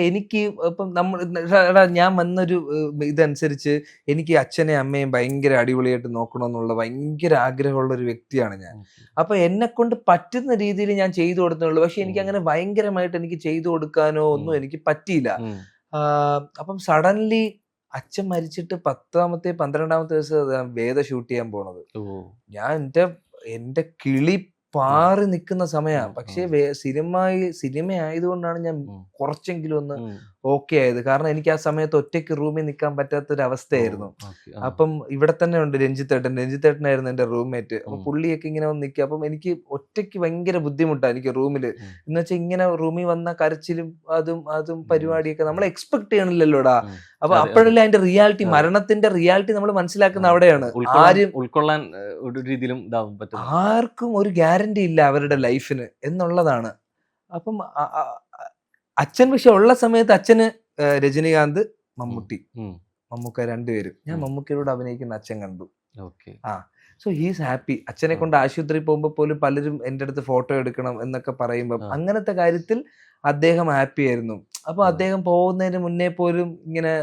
എനിക്ക് ഇപ്പം ഞാൻ വന്നൊരു ഇതനുസരിച്ച് എനിക്ക് അച്ഛനെയും അമ്മയും ഭയങ്കര അടിപൊളിയായിട്ട് നോക്കണമെന്നുള്ള ഭയങ്കര ആഗ്രഹമുള്ള ഒരു വ്യക്തിയാണ് ഞാൻ. അപ്പൊ എന്നെ കൊണ്ട് പറ്റുന്ന രീതിയിൽ ഞാൻ ചെയ്തു കൊടുത്തുള്ളൂ. പക്ഷെ എനിക്ക് അങ്ങനെ ഭയങ്കരമായിട്ട് എനിക്ക് ചെയ്തു കൊടുക്കാനോ ഒന്നും എനിക്ക് പറ്റിയില്ല. അപ്പം സഡൻലി അച്ഛൻ മരിച്ചിട്ട് 12ാമത്തെ ദിവസം വേദ ഷൂട്ട് ചെയ്യാൻ പോണത്. ഞാൻ എന്റെ കിളി പാറി നിൽക്കുന്ന സമയമാണ്. പക്ഷെ സിനിമ ആയതുകൊണ്ടാണ് ഞാൻ കുറച്ചെങ്കിലും ഒന്ന് ഓക്കെ ആയത്. കാരണം എനിക്ക് ആ സമയത്ത് ഒറ്റയ്ക്ക് റൂമിൽ നിൽക്കാൻ പറ്റാത്തൊരവസ്ഥയായിരുന്നു. അപ്പം ഇവിടെ തന്നെ ഉണ്ട് രഞ്ജിത്തേട്ടനായിരുന്നു എന്റെ റൂംമേറ്റ്. അപ്പൊ പുള്ളിയൊക്കെ ഇങ്ങനെ വന്ന് നിൽക്കുക. അപ്പം എനിക്ക് ഒറ്റയ്ക്ക് ഭയങ്കര ബുദ്ധിമുട്ടാണ് എനിക്ക് റൂമില്. എന്ന് വെച്ചാൽ ഇങ്ങനെ റൂമിൽ വന്ന കരച്ചിലും അതും പരിപാടിയൊക്കെ നമ്മൾ എക്സ്പെക്ട് ചെയ്യണില്ലല്ലോടാ. അപ്പൊ അപ്പോഴല്ലേ അതിന്റെ റിയാലിറ്റി, മരണത്തിന്റെ റിയാലിറ്റി നമ്മൾ മനസ്സിലാക്കുന്ന അവിടെയാണ്. ഉൾക്കൊള്ളാൻ ഒരു രീതിയിലും ആർക്കും ഒരു ഗ്യാരണ്ടി ഇല്ല അവരുടെ ലൈഫിന് എന്നുള്ളതാണ്. അപ്പം അച്ഛൻ പക്ഷെ ഉള്ള സമയത്ത് അച്ഛന് രജനികാന്ത്, മമ്മൂക്ക രണ്ടുപേരും. ഞാൻ മമ്മൂക്കയോട് അഭിനയിക്കുന്ന അച്ഛൻ കണ്ടു. So he's happy. അച്ഛനെ കൊണ്ട് ആശുപത്രി പോകുമ്പോൾ പോലും പലരും എൻ്റെ അടുത്ത് ഫോട്ടോ എടുക്കണം എന്നൊക്കെ പറയുമ്പോൾ അങ്ങനത്തെ കാര്യത്തിൽ അദ്ദേഹം ഹാപ്പി ആയിരുന്നു. അപ്പൊ അദ്ദേഹം പോകുന്നതിന് മുന്നേ പോലും ഇങ്ങനെ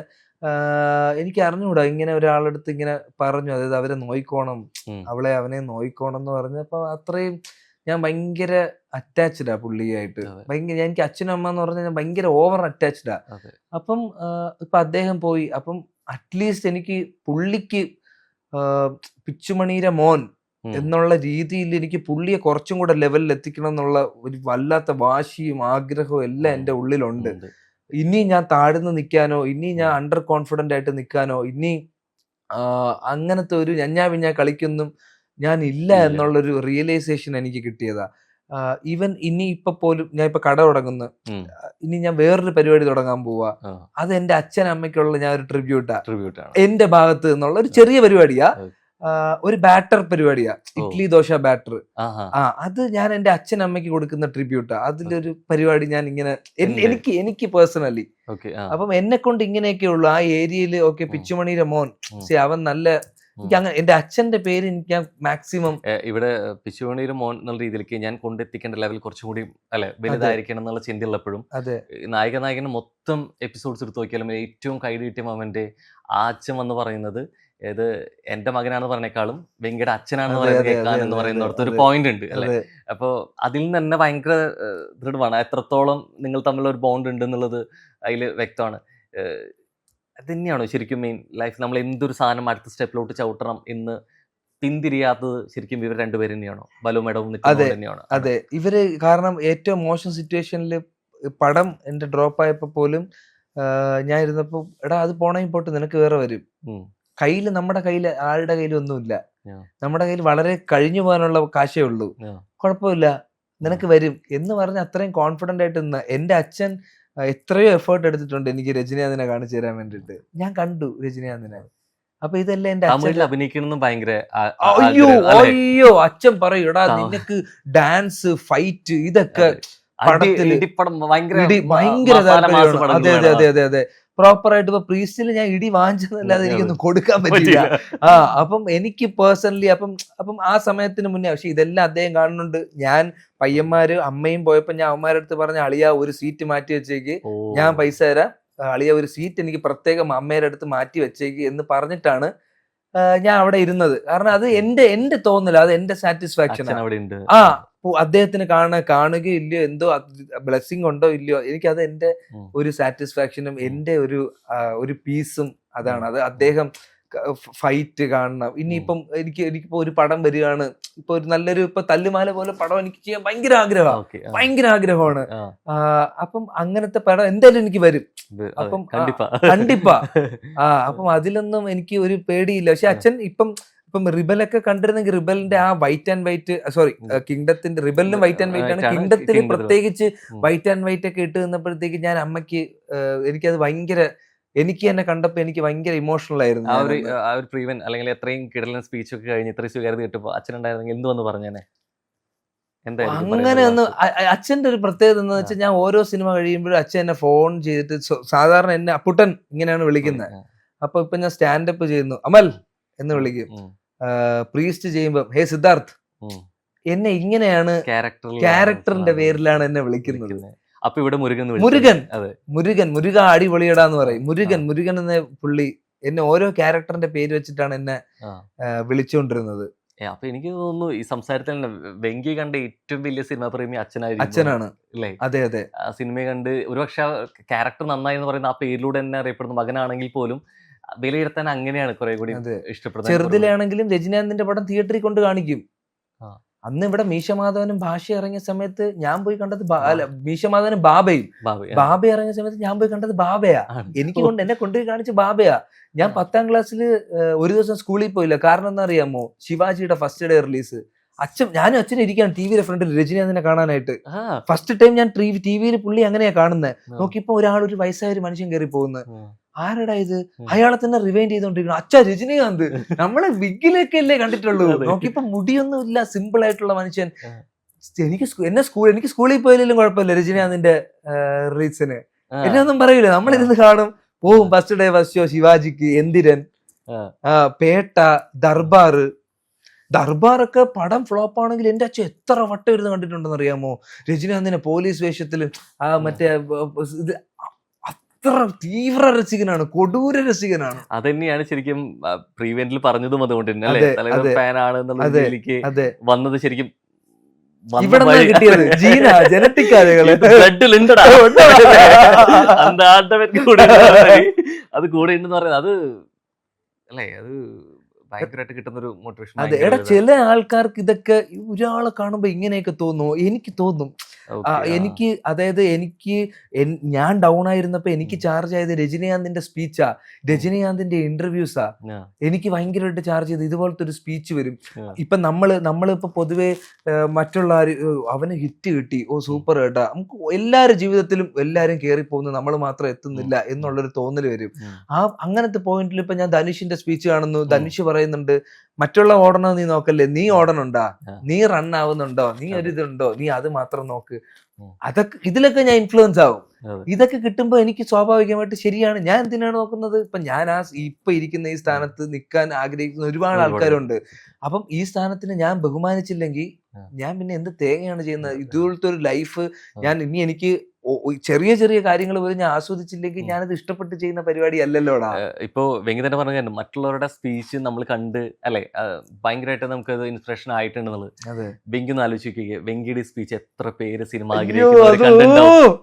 എനിക്ക് അറിഞ്ഞുകൂടാ, ഇങ്ങനെ ഒരാളെടുത്ത് ഇങ്ങനെ പറഞ്ഞു, അതായത് അവരെ നോയിക്കോണം, അവനെ നോയിക്കോണം എന്ന് പറഞ്ഞപ്പോ അത്രയും ഞാൻ ഭയങ്കര അറ്റാച്ച്ഡാ പുള്ളിയായിട്ട്. ഭയങ്കര എനിക്ക് അച്ഛനും അമ്മ എന്ന് പറഞ്ഞാൽ ഞാൻ ഭയങ്കര ഓവർ അറ്റാച്ച്ഡാ. അപ്പം ഇപ്പൊ അദ്ദേഹം പോയി. അപ്പം അറ്റ്ലീസ്റ്റ് എനിക്ക് പുള്ളിക്ക് പിച്ചുമണിയുടെ മോൻ എന്നുള്ള രീതിയിൽ എനിക്ക് പുള്ളിയെ കുറച്ചും കൂടെ ലെവലിൽ എത്തിക്കണം എന്നുള്ള ഒരു വല്ലാത്ത വാശിയും ആഗ്രഹവും എല്ലാം എൻ്റെ ഉള്ളിലുണ്ട്. ഇനി ഞാൻ താഴ്ന്നു നിൽക്കാനോ, ഇനി ഞാൻ അണ്ടർ കോൺഫിഡന്റ് ആയിട്ട് നിൽക്കാനോ, ഇനി അങ്ങനത്തെ ഒരു ഞഞ്ഞാ കളിക്കൊന്നും ഞാൻ ഇല്ല എന്നുള്ളൊരു റിയലൈസേഷൻ എനിക്ക് കിട്ടിയതാ. ഈവൻ ഇനി ഇപ്പൊ പോലും ഞാൻ ഇപ്പൊ കട തുടങ്ങുന്നു, ഇനി ഞാൻ വേറൊരു പരിപാടി തുടങ്ങാൻ പോവാ, അത് എന്റെ അച്ഛനമ്മയ്ക്കുള്ള ഞാൻ ഒരു ട്രിബ്യൂട്ടാ എന്റെ ഭാഗത്ത് നിന്നുള്ള ഒരു ചെറിയ പരിപാടിയാ. ഒരു ബാറ്റർ പരിപാടിയാ, ഇഡ്ലി ദോശ ബാറ്റർ. അത് ഞാൻ എന്റെ അച്ഛനമ്മയ്ക്ക് കൊടുക്കുന്ന ട്രിബ്യൂട്ടാ. അതിലൊരു പരിപാടി ഞാൻ ഇങ്ങനെ എനിക്ക് പേഴ്സണലി. അപ്പം എന്നെ കൊണ്ട് ഇങ്ങനെയൊക്കെ ഉള്ളു ആ ഏരിയയിൽ. ഓക്കെ, പിച്ചുമണിയുടെ മോൻ, അവൻ നല്ല, എനിക്ക് അങ്ങനെ എന്റെ അച്ഛന്റെ പേര് എനിക്ക് മാക്സിമം ഇവിടെ പിച്ചുമണിയുടെ മോൻ എന്നുള്ള രീതിയിലേക്ക് ഞാൻ കൊണ്ടെത്തിക്കേണ്ട ലെവൽ കുറച്ചും കൂടി അല്ലെ വലുതായിരിക്കണം എന്നുള്ള ചിന്തയുള്ളപ്പോഴും നായകന് മൊത്തം എപ്പിസോഡ്സ് എടുത്ത് നോക്കിയാലും ഏറ്റവും കൈകിട്ടിയ മൊമെന്റ് ആ അച്ഛൻ വന്ന് പറയുന്നത് ഏത് എന്റെ മകനാണെന്ന് പറഞ്ഞേക്കാളും വെങ്കയുടെ അച്ഛനാണെന്ന് പറയുന്നത് കേൾക്കാൻ എന്ന് പറയുന്നിടത്ത് ഒരു പോയിന്റ് ഉണ്ട് അല്ലെ. അപ്പൊ അതിൽ നിന്ന് തന്നെ ഭയങ്കര ദൃഢമാണ് എത്രത്തോളം നിങ്ങൾ തമ്മിലുള്ള ഒരു ബോണ്ട് ഉണ്ട് എന്നുള്ളത് അതിൽ വ്യക്തമാണ്. അത് തന്നെയാണോ ശരിക്കും മെയിൻ ലൈഫ്, നമ്മൾ എന്തൊരു സാധനം അടുത്ത സ്റ്റെപ്പിലോട്ട് ചവിട്ടണം എന്ന് പിന്തിരിയാത്തത് ശരിക്കും ഇവർ രണ്ടുപേരും തന്നെയാണോ? ബലു മേഡവും തന്നെയാണോ? അതെ, ഇവര് കാരണം ഏറ്റവും മോശം സിറ്റുവേഷനിൽ പടം എന്റെ ഡ്രോപ്പ് ആയപ്പോ പോലും ഞാൻ ഇരുന്നപ്പോ, എടാ അത് പോണെങ്കിൽ പോട്ട്, നിനക്ക് വേറെ വരും. കയ്യില് നമ്മുടെ കയ്യില് ആളുടെ കയ്യിൽ ഒന്നുമില്ല, നമ്മുടെ കയ്യിൽ വളരെ കഴിഞ്ഞു പോകാനുള്ള കാശേ ഉള്ളൂ, കുഴപ്പമില്ല, നിനക്ക് വരും എന്ന് പറഞ്ഞ് അത്രയും കോൺഫിഡന്റ് ആയിട്ട് നിന്ന എന്റെ അച്ഛൻ എത്രയോ എഫേർട്ട് എടുത്തിട്ടുണ്ട് എനിക്ക് രജനീകാന്തിനെ കാണിച്ചു തരാൻ വേണ്ടിട്ട്. ഞാൻ കണ്ടു രജനീകാന്തിനെ. അപ്പൊ ഇതെല്ലാം എന്റെ അച്ഛൻ അഭിനയിക്കണം ഭയങ്കര അയ്യോ അച്ഛൻ പറയും, എടാ നിനക്ക് ഡാൻസ്, ഫൈറ്റ്, ഇതൊക്കെ ഭയങ്കര താല്പര്യമാണ്. അതെ അതെ അതെ അതെ അതെ പ്രോപ്പർ ആയിട്ട്. ഇപ്പൊ പ്രീസ്റ്റിൽ ഞാൻ ഇടി വാങ്ങിച്ചതല്ലാതെ എനിക്കൊന്നും കൊടുക്കാൻ പറ്റില്ല. അപ്പം എനിക്ക് പേഴ്സണലി അപ്പം ആ സമയത്തിന് മുന്നേ, പക്ഷെ ഇതെല്ലാം അദ്ദേഹം കാണുന്നുണ്ട്. ഞാൻ പയ്യന്മാര് അമ്മയും പോയപ്പോ ഞാൻ അവന്മാരുടെ അടുത്ത് പറഞ്ഞ, അളിയ ഒരു സീറ്റ് മാറ്റി വെച്ചേക്ക്, ഞാൻ പൈസ തരാം, അളിയ ഒരു സീറ്റ് എനിക്ക് പ്രത്യേകം അമ്മയുടെ അടുത്ത് മാറ്റി വെച്ചേക്ക് എന്ന് പറഞ്ഞിട്ടാണ് ഞാൻ അവിടെ ഇരുന്നത്. കാരണം അത് എന്റെ തോന്നല, അത് എന്റെ സാറ്റിസ്ഫാക്ഷൻ. അദ്ദേഹത്തിന് കാണുകയോ ഇല്ലയോ, എന്തോ ബ്ലെസ്സിങ് ഉണ്ടോ ഇല്ലയോ, എനിക്കത് എന്റെ ഒരു സാറ്റിസ്ഫാക്ഷനും എന്റെ ഒരു പീസും അതാണ്. അത് അദ്ദേഹം ഫൈറ്റ് കാണണം. ഇനിയിപ്പം എനിക്കിപ്പോ ഒരു പടം വരികയാണ്, ഇപ്പൊ ഒരു നല്ലൊരു ഇപ്പൊ തല്ലുമാല പോലെ പടം എനിക്ക് ചെയ്യാൻ ഭയങ്കര ആഗ്രഹമാണ്. അപ്പം അങ്ങനത്തെ പടം എന്തായാലും എനിക്ക് വരും. അപ്പം കണ്ടിപ്പാ അപ്പം അതിലൊന്നും എനിക്ക് ഒരു പേടിയില്ല. പക്ഷെ അച്ഛൻ ഇപ്പം റിബലൊക്കെ കണ്ടിരുന്നെങ്കിൽ, റിബലിന്റെ ആ വൈറ്റ് ആൻഡ് വൈറ്റ്, സോറി കിങ്ഡത്തിന്റെ, റിബലിനും വൈറ്റ് ആൻഡ് വൈറ്റ് ആണ്, കിങ്ഡത്തിൽ പ്രത്യേകിച്ച് വൈറ്റ് ആൻഡ് വൈറ്റ് ഒക്കെ ഇട്ട് നിന്നപ്പോഴത്തേക്ക് ഞാൻ അമ്മയ്ക്ക് എനിക്കത് ഭയങ്കര, എനിക്ക് തന്നെ കണ്ടപ്പോ എനിക്ക് ഭയങ്കര ഇമോഷണൽ ആയിരുന്നു. ആ ഒരു പ്രീവൻ അല്ലെങ്കിൽ എത്രയും കിടലൻ സ്പീച്ച് ഒക്കെ കഴിഞ്ഞ് ഇത്രയും സ്വീകാര്യത കിട്ടുമ്പോ അച്ഛനുണ്ടായിരുന്നെങ്കിൽ എന്തുവന്ന് പറഞ്ഞേനെ? അങ്ങനെ ഒന്ന് അച്ഛന്റെ ഒരു പ്രത്യേകത എന്ന് വെച്ചാൽ, ഞാൻ ഓരോ സിനിമ കഴിയുമ്പോഴും അച്ഛൻ എന്നെ ഫോൺ ചെയ്തിട്ട്, സാധാരണ എന്നെ അപ്പുട്ടൻ ഇങ്ങനെയാണ് വിളിക്കുന്നത്. അപ്പൊ ഇപ്പൊ ഞാൻ സ്റ്റാൻഡപ്പ് ചെയ്യുന്നു, അമൽ എന്ന് വിളിക്കും. പ്രീസ്റ്റ് ചെയ്യുമ്പോ ഹേ സിദ്ധാർത്ഥ്, എന്നെ ഇങ്ങനെയാണ് ക്യാരക്ടറിന്റെ പേരിലാണ് എന്നെ വിളിക്കുന്നത്. അപ്പൊ ഇവിടെ മുരുകൻ എന്ന് മുരുകൻ അതെ മുരുക അടിപൊളിയടാന്ന് പറയും. മുരുകൻ എന്ന പുള്ളി എന്നെ ഓരോ ക്യാരക്ടറിന്റെ പേര് വെച്ചിട്ടാണ് എന്നെ വിളിച്ചുകൊണ്ടിരുന്നത്. അപ്പൊ എനിക്ക് തോന്നുന്നു ഈ സംസാരത്തിൽ തന്നെ വെങ്കി കണ്ട ഏറ്റവും വലിയ സിനിമ പ്രേമി അച്ഛനാണ് അല്ലേ? അതെ അതെ. ആ സിനിമയെ കണ്ട് ഒരുപക്ഷെ ക്യാരക്ടർ നന്നായി എന്ന് പറയുന്ന ആ പേരിലൂടെ തന്നെ അറിയപ്പെടുന്ന മകനാണെങ്കിൽ പോലും വിലയിരുത്താൻ അങ്ങനെയാണ് കുറെ കൂടി ഇഷ്ടപ്പെടുന്നത്. ചെറുതിലാണെങ്കിലും രജനീകാന്തിന്റെ പടം തിയേറ്ററിൽ കൊണ്ട് കാണിക്കും. അന്ന് ഇവിടെ മീശമാധവനും ഭാഷ ഇറങ്ങിയ സമയത്ത് ഞാൻ പോയി കണ്ടത് മീശമാധവനും ബാബ ഇറങ്ങിയ സമയത്ത് ഞാൻ പോയി കണ്ടത് ബാബയാ. എന്നെ കൊണ്ടുപോയി കാണിച്ച ബാബയാ. ഞാൻ 10ാം ക്ലാസ്സിൽ ഒരു ദിവസം സ്കൂളിൽ പോയില്ല. കാരണം എന്താ അറിയാമോ, ശിവാജിയുടെ ഫസ്റ്റ് ഡേ റിലീസ്. ഞാനും അച്ഛനും ഇരിക്കുകയാണ് ടിവിയുടെ ഫ്രണ്ടിൽ രജനീകാന്തിനെ കാണാനായിട്ട്. ഫസ്റ്റ് ടൈം ഞാൻ ടിവിയിൽ പുള്ളി അങ്ങനെയാ കാണുന്നത്. നോക്കിയപ്പോ ഒരു വയസ്സായ ഒരു മനുഷ്യൻ കയറി പോകുന്നത്. ആരടാ ഇത്? അയാളെ തന്നെ റിവൈൻഡ് ചെയ്തോണ്ടിരിക്കണം. അച്ഛാ രജനീകാന്ത്, നമ്മളെ വിഗിലൊക്കെ അല്ലേ കണ്ടിട്ടുള്ളൂ. നോക്കിയപ്പോ മുടിയൊന്നും ഇല്ല, സിമ്പിൾ ആയിട്ടുള്ള മനുഷ്യൻ. എനിക്ക് സ്കൂളിൽ പോയാലും കുഴപ്പമില്ല രജനീകാന്തിന്റെ റിലീസിന്. എന്നെ ഒന്നും പറയൂല, നമ്മളിരുന്ന് കാണും, പോവും. ഫസ്റ്റ് ഡേ ഫസ്റ്റ് ഷോ ശിവാജിക്ക്, എന്തിരൻ, പേട്ട, ദർബാറൊക്കെ പടം ഫ്ലോപ്പ് ആണെങ്കിൽ എന്റെ അച്ഛൻ എത്ര വട്ടം ഇരുന്ന് കണ്ടിട്ടുണ്ടെന്ന് അറിയാമോ? രജനീകാന്തിനെ പോലീസ് വേഷത്തിൽ മറ്റേ ഇത് അത്ര തീവ്ര രസികനാണ്, കൊടൂര രസികനാണ്. അത് തന്നെയാണ് ശരിക്കും പ്രീവെന്റിൽ പറഞ്ഞതും അതുകൊണ്ട് തന്നെ അല്ലേ, തലൈവർ ഫാൻ ആണ് എന്നുള്ള രീതിയിലേക്ക് വന്നത്. ശരിക്കും ഇവിടെ കിട്ടിയത് ജീന ജനറ്റിക് അത് കൂടെ ഉണ്ടെന്ന് പറയുന്നത് അത് അല്ലേ, അത് ഭയങ്കരമായിട്ട് കിട്ടുന്ന ഒരു മോട്ടിവേഷൻ. അതെ എടാ, ചില ആൾക്കാർക്ക് ഇതൊക്കെ ഒരാളെ കാണുമ്പോ ഇങ്ങനെയൊക്കെ തോന്നുന്നു. എനിക്ക് തോന്നും ഞാൻ ഡൗൺ ആയിരുന്നപ്പോ എനിക്ക് ചാർജ് ആയത് രജനീകാന്തിന്റെ സ്പീച്ചാ, രജനീകാന്തിന്റെ ഇന്റർവ്യൂസാ. എനിക്ക് ഭയങ്കരമായിട്ട് ചാർജ് ചെയ്ത് ഇതുപോലത്തെ ഒരു സ്പീച്ച് വരും. ഇപ്പൊ നമ്മളിപ്പോ പൊതുവെ മറ്റുള്ള അവന് ഹിറ്റ് കിട്ടി, ഓ സൂപ്പർ കേട്ടാ, നമുക്ക് എല്ലാവരുടെ ജീവിതത്തിലും എല്ലാരും കയറി പോകുന്നു, നമ്മൾ മാത്രം എത്തുന്നില്ല എന്നുള്ളൊരു തോന്നല് വരും. അങ്ങനത്തെ പോയിന്റിൽ ഇപ്പൊ ഞാൻ ധനുഷിന്റെ സ്പീച്ച് കാണുന്നു. ധനുഷ് പറയുന്നുണ്ട്, മറ്റുള്ള ഓടണം നീ നോക്കല്ലേ, നീ ഓടണുണ്ടോ, നീ റൺ ആവുന്നുണ്ടോ, നീ ഒരിതുണ്ടോ, നീ അത് മാത്രം നോക്ക്. ഇതിലൊക്കെ ഞാൻ ഇൻഫ്ലുവൻസ് ആവും. ഇതൊക്കെ കിട്ടുമ്പോ എനിക്ക് സ്വാഭാവികമായിട്ട് ശരിയാണ്, ഞാൻ എന്തിനാണ് നോക്കുന്നത്. ഇപ്പൊ ഞാൻ ഇപ്പൊ ഇരിക്കുന്ന ഈ സ്ഥാനത്ത് നിൽക്കാൻ ആഗ്രഹിക്കുന്ന ഒരുപാട് ആൾക്കാരുണ്ട്. അപ്പം ഈ സ്ഥാനത്തിന് ഞാൻ ബഹുമാനിച്ചില്ലെങ്കിൽ ഞാൻ പിന്നെ എന്ത് തേങ്ങയാണ് ചെയ്യുന്നത്? ഇതുപോലത്തെ ഒരു ലൈഫ് എനിക്ക് ചെറിയ ചെറിയ കാര്യങ്ങൾ പോലും ഞാൻ ആസ്വദിച്ചില്ലെങ്കിൽ ഞാനത് ഇഷ്ടപ്പെട്ട് ചെയ്യുന്ന പരിപാടി അല്ലല്ലോടാ. ഇപ്പൊ വെങ്കി തന്നെ പറഞ്ഞ മറ്റുള്ളവരുടെ സ്പീച്ച് നമ്മൾ കണ്ട് അല്ലെ ആയിട്ട് നമുക്ക് അത് ഇൻസ്പിറേഷൻ ആയിട്ടുണ്ടെന്നുള്ളത്. വെങ്കി ഒന്ന് ആലോചിക്കുക, വെങ്കിയുടെ സ്പീച്ച് എത്ര പേര് സിനിമ കണ്ടിട്ടുണ്ടാവും,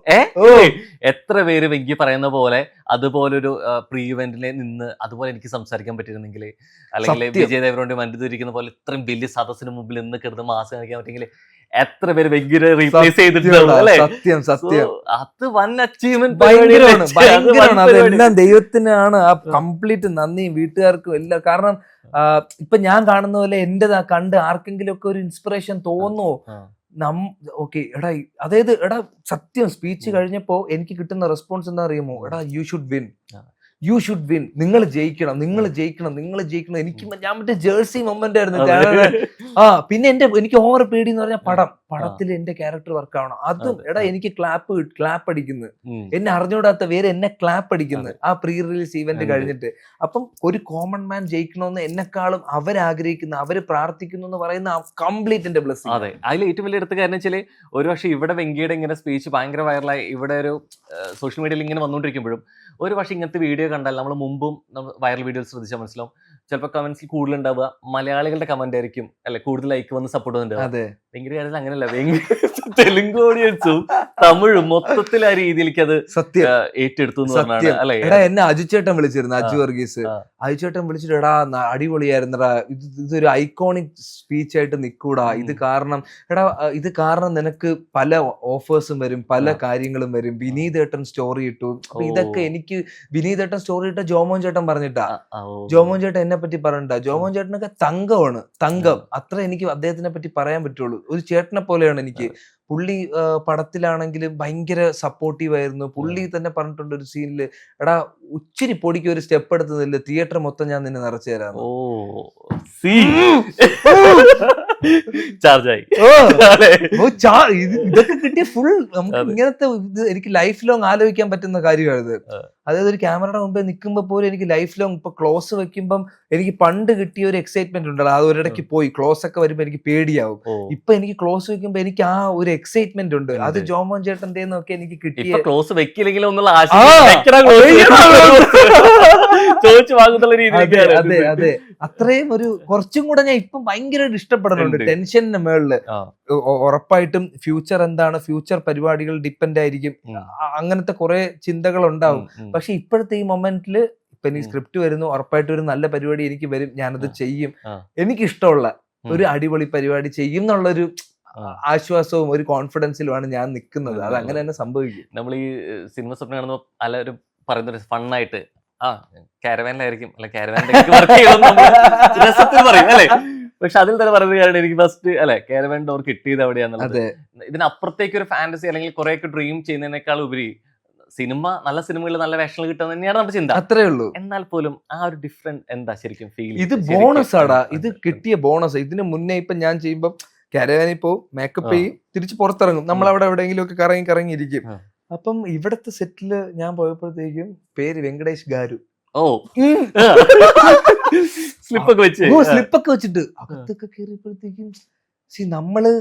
എത്ര പേര് വെങ്കി പറയുന്ന പോലെ അതുപോലൊരു പ്രീ ഇവന്റിലെ നിന്ന് അതുപോലെ എനിക്ക് സംസാരിക്കാൻ പറ്റിയിരുന്നെങ്കിൽ, അല്ലെങ്കിൽ വിജയ് ദേവരോണ്ട് മണ്ടിരിക്കുന്ന പോലെ ഇത്രയും വലിയ സദസ്സിന് മുമ്പിൽ നിന്ന് കിടന്ന് മാസം കാണിക്കാൻ പറ്റിയെങ്കിൽ എത്ര പേര് വെങ്കിനെ റീപ്ലേസ് ചെയ്തിട്ടുണ്ടാവും അല്ലേ? സത്യം സത്യം, അത് വൻ അച്ചീവ്മെന്റ് ഭയങ്കരമാണ്. അതെല്ലാം ദൈവത്തിനാണ്. ആ കംപ്ലീറ്റ് നന്ദിയും വീട്ടുകാർക്കും എല്ലാം. കാരണം ഇപ്പൊ ഞാൻ കാണുന്ന പോലെ എന്റേതാ കണ്ട് ആർക്കെങ്കിലും ഒക്കെ ഒരു ഇൻസ്പിറേഷൻ തോന്നുമോ? ഓക്കെ എടാ, അതായത് എടാ സത്യം സ്പീച്ച് കഴിഞ്ഞപ്പോ എനിക്ക് കിട്ടുന്ന റെസ്പോൺസ് എന്താ അറിയുമോ? എടാ യു ഷുഡ് വിൻ, നിങ്ങൾ ജയിക്കണം. എനിക്ക് ഞാൻ മറ്റേ ജേഴ്സി മൊമെന്റ് ആയിരുന്നു. പിന്നെ എനിക്ക് ഓവർ പേടി എന്ന് പറഞ്ഞാൽ പടത്തിൽ എന്റെ ക്യാരക്ടർ വർക്ക് ആവണം. അതും എടാ എനിക്ക് ക്ലാപ്പ് അടിക്കുന്നു, എന്നെ അറിഞ്ഞൂടാത്ത പേര് എന്നെ ക്ലാപ്പ് അടിക്കുന്നു ആ പ്രീ റിലീസ് ഇവന്റ് കഴിഞ്ഞിട്ട്. അപ്പം ഒരു കോമൺ മാൻ ജയിക്കണമെന്ന് എന്നെക്കാളും അവരാഗ്രഹിക്കുന്ന, അവര് പ്രാർത്ഥിക്കുന്നു എന്ന് പറയുന്ന കംപ്ലീറ്റ് എന്റെ ബ്ലെസ്സിംഗ്. അതെ, അതിൽ ഏറ്റവും വലിയ എടുത്ത കാര്യം വെച്ചാൽ ഒരു പക്ഷേ ഇവിടെ വെങ്കിയുടെ ഇങ്ങനെ സ്പീച്ച് ഭയങ്കര വൈറലായി ഇവിടെ ഒരു സോഷ്യൽ മീഡിയയിൽ ഇങ്ങനെ വന്നുകൊണ്ടിരിക്കുമ്പോഴും ഒരു പക്ഷേ ഇങ്ങനത്തെ വീഡിയോ കണ്ടാൽ നമ്മൾ മുമ്പും വൈറൽ വീഡിയോസ് ശ്രദ്ധിച്ചാൽ മനസ്സിലാവും, ചിലപ്പോൾ കമന്റ്സിൽ കൂടുതൽ ഉണ്ടാവുക മലയാളികളുടെ കമന്റ് ആയിരിക്കും അല്ലെ, കൂടുതൽ ലൈക്ക് വന്ന് സപ്പോർട്ട് ചെയ്യുന്നുണ്ട്. വെങ്കിയുടെ കാര്യത്തിൽ അങ്ങനെയല്ല, വെങ്കി തെലുങ്ക് ഓഡിയൻസും തമിഴും മൊത്തത്തിൽ ആ രീതിയിലേക്ക് അത് ഏറ്റെടുത്തു എന്ന് പറഞ്ഞാണ് അല്ലെ. എടാ എന്നെ അജുചേട്ടൻ വിളിച്ചിരുന്നു, അജു വർഗീസ്. അജുചേട്ടൻ വിളിച്ചിട്ട് എടാ അടിപൊളിയായിരുന്നടാ, ഇതൊരു ഐക്കോണിക് സ്പീച്ച് ആയിട്ട് നിൽക്കൂടാ, ഇത് കാരണം നിനക്ക് പല ഓഫേഴ്സും വരും, പല കാര്യങ്ങളും വരും. വിനീതേട്ടൻ സ്റ്റോറി ഇട്ടു. അപ്പൊ ഇതൊക്കെ എനിക്ക് വിനീതേട്ടൻ സ്റ്റോറി ഇട്ട ജോമോൻ ചേട്ടൻ പറഞ്ഞിട്ടാ. ജോമോൻ ചേട്ടൻ എന്നെ പറ്റി പറഞ്ഞിട്ടാ. ജോമോൻ ചേട്ടനൊക്കെ തങ്കം. അത്ര എനിക്ക് അദ്ദേഹത്തിനെ പറ്റി പറയാൻ പറ്റുള്ളൂ. ഒരു ചേട്ടനെ പോലെയാണ് എനിക്ക്. പുള്ളി പടത്തിലാണെങ്കിലും ഭയങ്കര സപ്പോർട്ടീവ് ആയിരുന്നു. പുള്ളി തന്നെ പറഞ്ഞിട്ടുണ്ട് ഒരു സീനില്, എടാ ഉച്ചിരി പൊടിക്ക് ഒരു സ്റ്റെപ്പ് എടുത്തതില്ല, തിയേറ്റർ മൊത്തം ഞാൻ നിന്നെ നിറച്ചു തരാം. ഇതൊക്കെ കിട്ടിയ ഫുൾ നമുക്ക് ഇങ്ങനത്തെ എനിക്ക് ലൈഫ് ലോങ് ആലോചിക്കാൻ പറ്റുന്ന കാര്യമാണിത്. അതായത് ഒരു ക്യാമറയുടെ മുമ്പേ നിൽക്കുമ്പോ പോലും എനിക്ക് ലൈഫ് ലോങ് ഇപ്പൊ ക്ലോസ് വെക്കുമ്പം എനിക്ക് പണ്ട് കിട്ടിയ ഒരു എക്സൈറ്റ്മെന്റ് ഉണ്ടല്ലോ, അത് ഒരിടയ്ക്ക് പോയി. ക്ലോസ് ഒക്കെ വരുമ്പോ എനിക്ക് പേടിയാവും. ഇപ്പൊ എനിക്ക് ക്ലോസ് വെക്കുമ്പോ എനിക്ക് ആ ഒരു എക്സൈറ്റ്മെന്റ് ഉണ്ട്. അത് ജോമോൻ ചേട്ടന്റെ ഒക്കെ എനിക്ക് കിട്ടിയ ക്ലോസ് വെക്കില്ലെങ്കിലും ഒന്നുള്ള ചോദിച്ചു വാങ്ങുന്ന രീതിയിലാണ്. അതെ അതെ, അത്രയും ഒരു കുറച്ചും കൂടെ ഞാൻ ഇപ്പം ഭയങ്കരമായിട്ട് ഇഷ്ടപ്പെടുന്നുണ്ട്. ടെൻഷന്റെ മേളില് ഉറപ്പായിട്ടും ഫ്യൂച്ചർ എന്താണ്, ഫ്യൂച്ചർ പരിപാടികൾ ഡിപ്പെൻഡ് ആയിരിക്കും, അങ്ങനത്തെ കുറെ ചിന്തകൾ ഉണ്ടാവും. പക്ഷെ ഇപ്പോഴത്തെ ഈ മൊമെന്റില് ഇപ്പൊ എനിക്ക് സ്ക്രിപ്റ്റ് വരുന്നു, ഉറപ്പായിട്ടും ഒരു നല്ല പരിപാടി എനിക്ക് വരും, ഞാനത് ചെയ്യും, എനിക്കിഷ്ടമുള്ള ഒരു അടിപൊളി പരിപാടി ചെയ്യും എന്നുള്ളൊരു ആശ്വാസവും ഒരു കോൺഫിഡൻസിലുമാണ് ഞാൻ നിൽക്കുന്നത്. അത് അങ്ങനെ തന്നെ സംഭവിക്കും. നമ്മൾ ഈ സിനിമ സ്വപ്നം കാണുമ്പോൾ പലരും പറയുന്നൊരു ഫണ്ണായിട്ട് കാരവാനിലായിരിക്കും അല്ലെ, കാരവാനിലേക്ക് രസത്തിൽ പറയും അല്ലെ. പക്ഷെ അതിൽ തന്നെ പറയുന്ന കാരണം എനിക്ക് ഫസ്റ്റ് അല്ലെ കാരവാൻ ഡോർ കിട്ടിയത് എവിടെയാന്നുള്ളത്. ഇതിനപ്പുറത്തേക്ക് ഒരു ഫാന്റസി അല്ലെങ്കിൽ കുറെയൊക്കെ ഡ്രീം ചെയ്യുന്നതിനേക്കാൾ ഉപരി സിനിമ, നല്ല സിനിമകളിൽ നല്ല വേഷങ്ങൾ കിട്ടുന്നത് തന്നെയാണ് നമ്മുടെ ചിന്ത. അത്രേ ഉള്ളൂ. എന്നാൽ പോലും ആ ഒരു ഡിഫറൻറ്റ് എന്താ ശരിക്കും ഫീൽ? ഇത് ബോണസ് ആടാ, ഇത് കിട്ടിയ ബോണസ്. ഇതിന് മുന്നേ ഇപ്പൊ ഞാൻ ചെയ്യുമ്പോൾ കാരവാനിൽ പോവും, മേക്കപ്പ് ചെയ്യും, തിരിച്ച് പുറത്തിറങ്ങും, നമ്മളവിടെ എവിടെയെങ്കിലും ഒക്കെ കറങ്ങിയിരിക്കും. അപ്പം ഇവിടത്തെ സെറ്റില് ഞാൻ പോയപ്പോഴത്തേക്കും പേര് വെങ്കടേഷ് ഗാരു. സ്ലിപ്പൊക്കെ വെച്ചിട്ട് അകത്തൊക്കെ കയറിയപ്പോഴത്തേക്കും നമ്മള്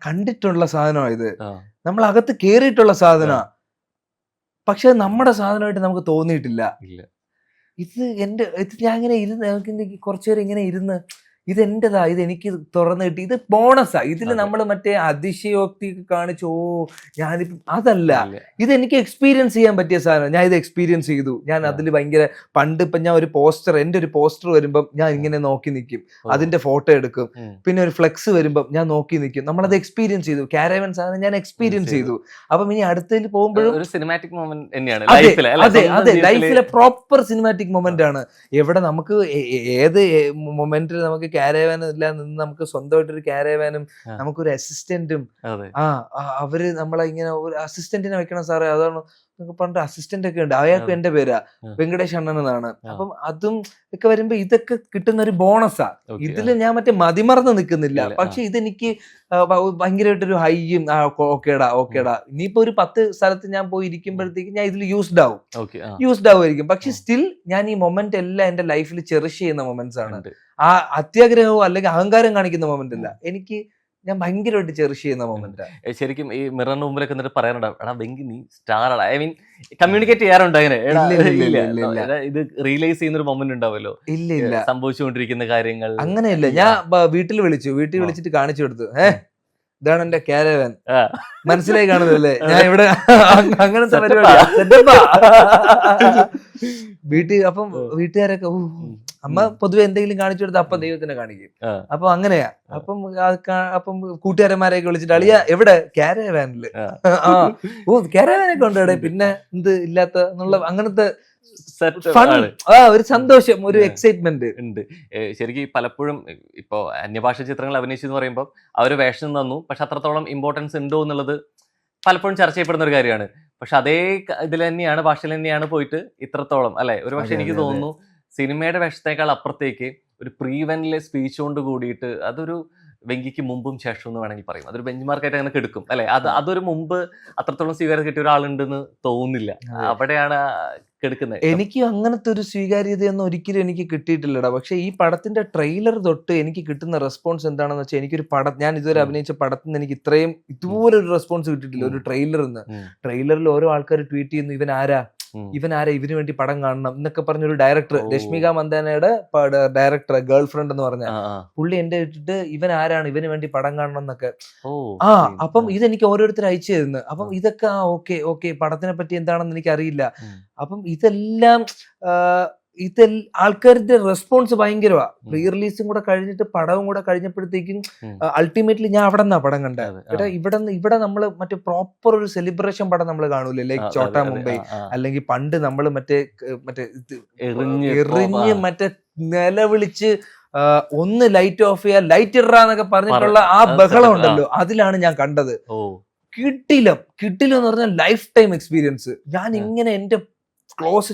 കണ്ടിട്ടുള്ള സാധനമാണ് ഇത്, നമ്മൾ അകത്ത് കേറിയിട്ടുള്ള സാധന, പക്ഷെ നമ്മുടെ സാധനമായിട്ട് നമുക്ക് തോന്നിയിട്ടില്ല. ഇത് ഞാൻ ഇങ്ങനെ ഇരുന്ന് കുറച്ചുപേര് ഇങ്ങനെ ഇരുന്ന് ഇത് എന്റേതാ, ഇത് എനിക്ക് തുറന്നു കിട്ടി, ഇത് ബോണസാ. ഇതിൽ നമ്മൾ മറ്റേ അതിശയോക്തി കാണിച്ചു ഓ ഞാനിപ്പം അതല്ല, ഇത് എനിക്ക് എക്സ്പീരിയൻസ് ചെയ്യാൻ പറ്റിയ സാധനം. ഞാൻ ഇത് എക്സ്പീരിയൻസ് ചെയ്തു. ഞാൻ അതിൽ ഭയങ്കര പണ്ട് ഇപ്പം ഞാൻ ഒരു പോസ്റ്റർ, എൻ്റെ ഒരു പോസ്റ്റർ വരുമ്പം ഞാൻ ഇങ്ങനെ നോക്കി നിൽക്കും, അതിന്റെ ഫോട്ടോ എടുക്കും. പിന്നെ ഒരു ഫ്ലെക്സ് വരുമ്പം ഞാൻ നോക്കി നിൽക്കും. നമ്മളത് എക്സ്പീരിയൻസ് ചെയ്തു. കാരവൻ സാധനം ഞാൻ എക്സ്പീരിയൻസ് ചെയ്തു. അപ്പം ഇനി അടുത്തതിൽ പോകുമ്പോഴും അതെ അതെ, ലൈഫിലെ പ്രോപ്പർ സിനിമാറ്റിക് മൊമെന്റ് ആണ്. എവിടെ നമുക്ക് ഏത് മൊമെന്റിൽ നമുക്ക് കാരവാൻ ഇല്ല നിന്ന് നമുക്ക് സ്വന്തമായിട്ടൊരു കാരവാനും നമുക്കൊരു അസിസ്റ്റന്റും അവര് നമ്മളെ ഇങ്ങനെ ഒരു അസിസ്റ്റന്റിനെ വെക്കണം സാറേ, അതാണ് പറഞ്ഞിട്ട് അസിസ്റ്റന്റ് ഒക്കെ ഉണ്ട്. അയാൾക്ക് എന്റെ പേരാ വെങ്കടേഷ് അണ്ണൻ എന്നാണ്. അപ്പം അതും ഒക്കെ വരുമ്പോ ഇതൊക്കെ കിട്ടുന്ന ഒരു ബോണസാ. ഇതില് ഞാൻ മറ്റേ മതിമറന്ന് നിൽക്കുന്നില്ല. പക്ഷെ ഇതെനിക്ക് ഭയങ്കരമായിട്ടൊരു ഹൈയും ഓക്കേടാ ഇനിയിപ്പോ ഒരു 10 സ്ഥലത്ത് ഞാൻ പോയി ഇരിക്കുമ്പോഴത്തേക്ക് ഞാൻ ഇതിൽ യൂസ്ഡ് ആവുമായിരിക്കും. പക്ഷെ സ്റ്റിൽ ഞാൻ ഈ മൊമെന്റ് എല്ലാം എന്റെ ലൈഫിൽ ചെറിഷ് ചെയ്യുന്ന മൊമെന്റ്സ് ആണ്. ആ അത്യാഗ്രഹമോ അല്ലെങ്കിൽ അഹങ്കാരം കാണിക്കുന്ന മൊമെന്റ് അല്ല, എനിക്ക് ഞാൻ ഭയങ്കരമായിട്ട് ചെറിഷ് ചെയ്യുന്ന മൊമെന്റ്. ശരിക്കും ഈ മിററിന്റെ മുമ്പിലൊക്കെ എന്നിട്ട് പറയാനുണ്ടാവും, എടാ വെങ്കി നീ സ്റ്റാർ ആണ്, ഐ മീൻ കമ്മ്യൂണിക്കേറ്റ് ചെയ്യാറുണ്ട് അങ്ങനെ? ഇത് റിയലൈസ് ചെയ്യുന്ന ഒരു മൊമെന്റ് ഉണ്ടാവുമല്ലോ, ഇല്ല സംഭവിച്ചുകൊണ്ടിരിക്കുന്ന കാര്യങ്ങൾ. അങ്ങനെയല്ല, ഞാൻ വീട്ടിൽ വിളിച്ചിട്ട് കാണിച്ചു കൊടുത്തു, ഇതാണ് എന്റെ കാരവാൻ, മനസ്സിലായി കാണുന്നല്ലേ ഞാൻ ഇവിടെ അങ്ങനത്തെ പരിപാടി അപ്പം വീട്ടുകാരൊക്കെ അമ്മ പൊതുവെ എന്തെങ്കിലും കാണിച്ചു കൊടുത്താൽ അപ്പം ദൈവത്തിനെ കാണിക്കും. അപ്പൊ അങ്ങനെയാ. അപ്പം കൂട്ടുകാരന്മാരെയൊക്കെ വിളിച്ചിട്ട് അളിയ എവിടെ, കാരവാനില്, കാരവാനൊക്കെ ഉണ്ട് ഇവിടെ, പിന്നെ എന്ത് ഇല്ലാത്ത എന്നുള്ള അങ്ങനത്തെ ഒരു സന്തോഷം, ഒരു എക്സൈറ്റ്മെന്റ് ഉണ്ട്. ശരിക്കും പലപ്പോഴും ഇപ്പോ അന്യഭാഷ ചിത്രങ്ങൾ അഭിനയിച്ചെന്ന് പറയുമ്പോൾ അവര് വേഷം തന്നു, പക്ഷെ അത്രത്തോളം ഇമ്പോർട്ടൻസ് ഉണ്ടോ എന്നുള്ളത് പലപ്പോഴും ചർച്ച ചെയ്യപ്പെടുന്ന ഒരു കാര്യമാണ്. പക്ഷെ അതേ ഇതിൽ തന്നെയാണ്, ഭാഷയിൽ തന്നെയാണ് പോയിട്ട് ഇത്രത്തോളം അല്ലെ. ഒരു പക്ഷെ എനിക്ക് തോന്നുന്നു സിനിമയുടെ വേഷത്തേക്കാൾ അപ്പുറത്തേക്ക് ഒരു പ്രീവെന്റിലെ സ്പീച്ച് കൊണ്ട് കൂടിയിട്ട് അതൊരു വെങ്കിക്ക് മുമ്പും ശേഷം എന്ന് വേണമെങ്കിൽ പറയും. അതൊരു ബെഞ്ച് മാർക്കായിട്ട് അങ്ങനെ കിടക്കും അല്ലെ. അതൊരു മുമ്പ് അത്രത്തോളം സ്വീകാര്യത കിട്ടിയ ഒരാളുണ്ടെന്ന് തോന്നുന്നില്ല. അവിടെയാണ് കിടക്കുന്നത്. എനിക്ക് അങ്ങനത്തെ ഒരു സ്വീകാര്യതയൊന്നും ഒരിക്കലും എനിക്ക് കിട്ടിയിട്ടില്ലടാ. പക്ഷെ ഈ പടത്തിന്റെ ട്രെയിലർ തൊട്ട് എനിക്ക് കിട്ടുന്ന റെസ്പോൺസ് എന്താണെന്ന് വെച്ചാൽ, എനിക്കൊരു ഞാൻ ഇതുവരെ അഭിനയിച്ച പടത്തിൽ നിന്ന് എനിക്ക് ഇതുപോലെ ഒരു റെസ്പോൺസ് കിട്ടിയിട്ടില്ല. ഒരു ട്രെയിലറിൽ ഓരോ ആൾക്കാർ ട്വീറ്റ് ചെയ്യുന്നു, ഇവൻ ആരാ, ഇവന് വേണ്ടി പടം കാണണം എന്നൊക്കെ പറഞ്ഞൊരു ഡയറക്ടർ, രശ്മിക മന്ദാനയുടെ ഡയറക്ടർ, ഗേൾ ഫ്രണ്ട് എന്ന് പറഞ്ഞ പുള്ളി എന്റെ ഇട്ടിട്ട് ഇവൻ ആരാണ്, ഇവന് വേണ്ടി പടം കാണണം എന്നൊക്കെ. അപ്പം ഇതെനിക്ക് ഓരോരുത്തർ അയച്ചു തരുന്നു. അപ്പം ഇതൊക്കെ ഓക്കെ പടത്തിനെ പറ്റി എന്താണെന്ന് എനിക്ക് അറിയില്ല. അപ്പം ഇതെല്ലാം ആൾക്കാരുടെ റെസ്പോൺസ് ഭയങ്കരമാണ്. പ്രീ റിലീസും കൂടെ കഴിഞ്ഞിട്ട് പടവും കൂടെ കഴിഞ്ഞപ്പോഴത്തേക്കും അൾട്ടിമേറ്റ്ലി ഞാൻ അവിടെ നിന്നാ പടം കണ്ടത്. ഇവിടെ നമ്മള് മറ്റേ പ്രോപ്പർ ഒരു സെലിബ്രേഷൻ പടം നമ്മൾ കാണൂലേ, ലൈക്ക് ചോട്ടാ മുംബൈ, അല്ലെങ്കിൽ പണ്ട് നമ്മള് മറ്റേ എറിഞ്ഞ് മറ്റേ നിലവിളിച്ച് ഒന്ന് ലൈറ്റ് ഓഫ് ചെയ്യാ, ലൈറ്റ് ഇടാന്നൊക്കെ പറഞ്ഞിട്ടുള്ള ആ ബഹളം ഉണ്ടല്ലോ, അതിലാണ് ഞാൻ കണ്ടത്. കിട്ടിലം എന്ന് പറഞ്ഞാൽ ലൈഫ് ടൈം എക്സ്പീരിയൻസ്. ഞാൻ ഇങ്ങനെ എന്റെ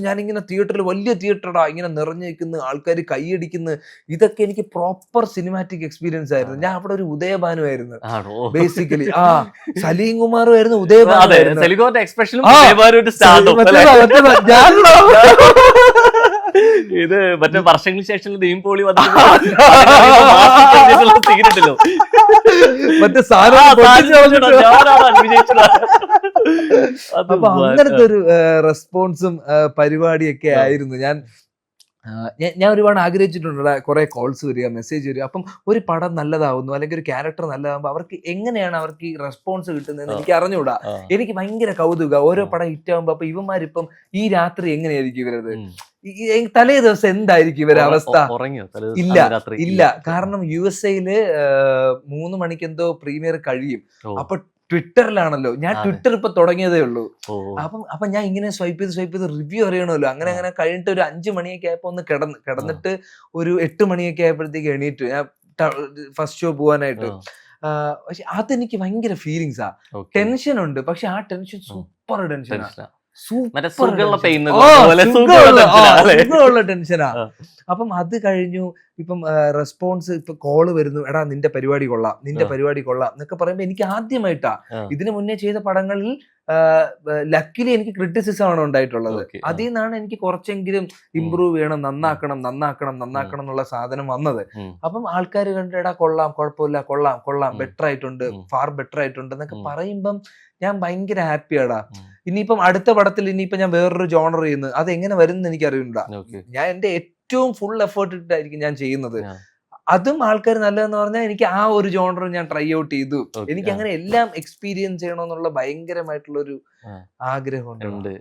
ഞാനിങ്ങനെ തിയേറ്ററിൽ, വലിയ തിയേറ്ററാ, ഇങ്ങനെ നിറഞ്ഞു നിൽക്കുന്ന ആൾക്കാർ കൈയടിക്കുന്നു, ഇതൊക്കെ എനിക്ക് പ്രോപ്പർ സിനിമാറ്റിക് എക്സ്പീരിയൻസ് ആയിരുന്നു. ഞാൻ അവിടെ ഒരു ഉദയഭാനു ആയിരുന്നു ബേസിക്കലി. സലീം കുമാറും ആയിരുന്നു ഉദയഭാനു. ഇത് മറ്റേ വർഷങ്ങൾക്ക് ശേഷം നെയിം പോളി വന്നിട്ടുണ്ടല്ലോ. മറ്റേ സാധനം പൊട്ടിച്ച് കളഞ്ഞിട്ട് അപ്പൊ അങ്ങനത്തെ ഒരു റെസ്പോൺസും പരിപാടിയൊക്കെ ആയിരുന്നു. ഞാൻ ഒരുപാട് ആഗ്രഹിച്ചിട്ടുണ്ട് കുറെ കോൾസ് വരിക, മെസ്സേജ് വരിക. അപ്പം ഒരു പടം നല്ലതാവുന്നു അല്ലെങ്കിൽ ഒരു ക്യാരക്ടർ നല്ലതാകുമ്പോൾ അവർക്ക് എങ്ങനെയാണ് അവർക്ക് ഈ റെസ്പോൺസ് കിട്ടുന്നതെന്ന് എനിക്ക് അറിഞ്ഞുകൂടാ. എനിക്ക് ഭയങ്കര കൗതുക ഓരോ പടം ഹിറ്റ് ആകുമ്പോ. അപ്പൊ ഇവന്മാരിപ്പം ഈ രാത്രി എങ്ങനെയായിരിക്കും ഇവരത്, തലേ ദിവസം എന്തായിരിക്കും ഇവരെ അവസ്ഥ? ഇല്ല. കാരണം USA-ല് 3 മണിക്ക് എന്തോ പ്രീമിയർ കഴിയും. അപ്പൊ ട്വിറ്ററിലാണല്ലോ, ഞാൻ ട്വിറ്റർ ഇപ്പൊ തുടങ്ങിയതേ ഉള്ളൂ. അപ്പൊ ഞാൻ ഇങ്ങനെ സ്വൈപ്പ് ചെയ്ത് റിവ്യൂ അറിയണമല്ലോ. അങ്ങനെ കഴിഞ്ഞിട്ട് ഒരു 5 മണിയൊക്കെ ആയപ്പോ ഒന്ന് കിടന്നിട്ട് ഒരു 8 മണിയൊക്കെ ആയപ്പോഴത്തേക്ക് എണീറ്റു ഞാൻ ഫസ്റ്റ് ഷോ പോവാനായിട്ട്. പക്ഷെ അതെനിക്ക് ഭയങ്കര ഫീലിങ്സാ. ടെൻഷൻ ഉണ്ട്, പക്ഷെ ആ ടെൻഷൻ സൂപ്പർ ടെൻഷനാ. സുഖമുള്ള ടെൻഷനാ. അപ്പം അത് കഴിഞ്ഞു. ഇപ്പം റെസ്പോൺസ്, ഇപ്പൊ കോള് വരുന്നു, എടാ നിന്റെ പരിപാടി കൊള്ളാം എന്നൊക്കെ പറയുമ്പോ എനിക്ക് ആദ്യമായിട്ടാ. ഇതിനു മുന്നേ ചെയ്ത പടങ്ങളിൽ ലക്കിലി എനിക്ക് ക്രിറ്റിസിസം ആണ് ഉണ്ടായിട്ടുള്ളത്. അതിൽ നിന്നാണ് എനിക്ക് കുറച്ചെങ്കിലും ഇമ്പ്രൂവ് ചെയ്യണം, നന്നാക്കണം എന്നുള്ള സാധനം വന്നത്. അപ്പം ആൾക്കാർ കണ്ട് എടാ കൊള്ളാം, കുഴപ്പമില്ല, കൊള്ളാം, ബെറ്റർ ആയിട്ടുണ്ട്, ഫാർ ബെറ്റർ ആയിട്ടുണ്ട് എന്നൊക്കെ പറയുമ്പം ഞാൻ ഭയങ്കര ഹാപ്പിയാടാ. ഇനിയിപ്പം അടുത്ത പടത്തിൽ ഇനിയിപ്പം ഞാൻ വേറൊരു ജോണർ ചെയ്യുന്നത്, അത് എങ്ങനെ വരുമെന്ന് എനിക്ക് അറിയണ്ട. ഞാൻ എന്റെ ഏറ്റവും ഫുൾ എഫേർട്ട് ഇട്ടായിരിക്കും ഞാൻ ചെയ്യുന്നത്. അതും ആൾക്കാർ നല്ലതെന്ന് പറഞ്ഞാൽ എനിക്ക് ആ ഒരു ജോണർ ഞാൻ ട്രൈ ഔട്ട് ചെയ്തു. എനിക്ക് അങ്ങനെ എല്ലാം എക്സ്പീരിയൻസ് ചെയ്യണമെന്നുള്ള ഭയങ്കരമായിട്ടുള്ളൊരു ആഗ്രഹമുണ്ട്.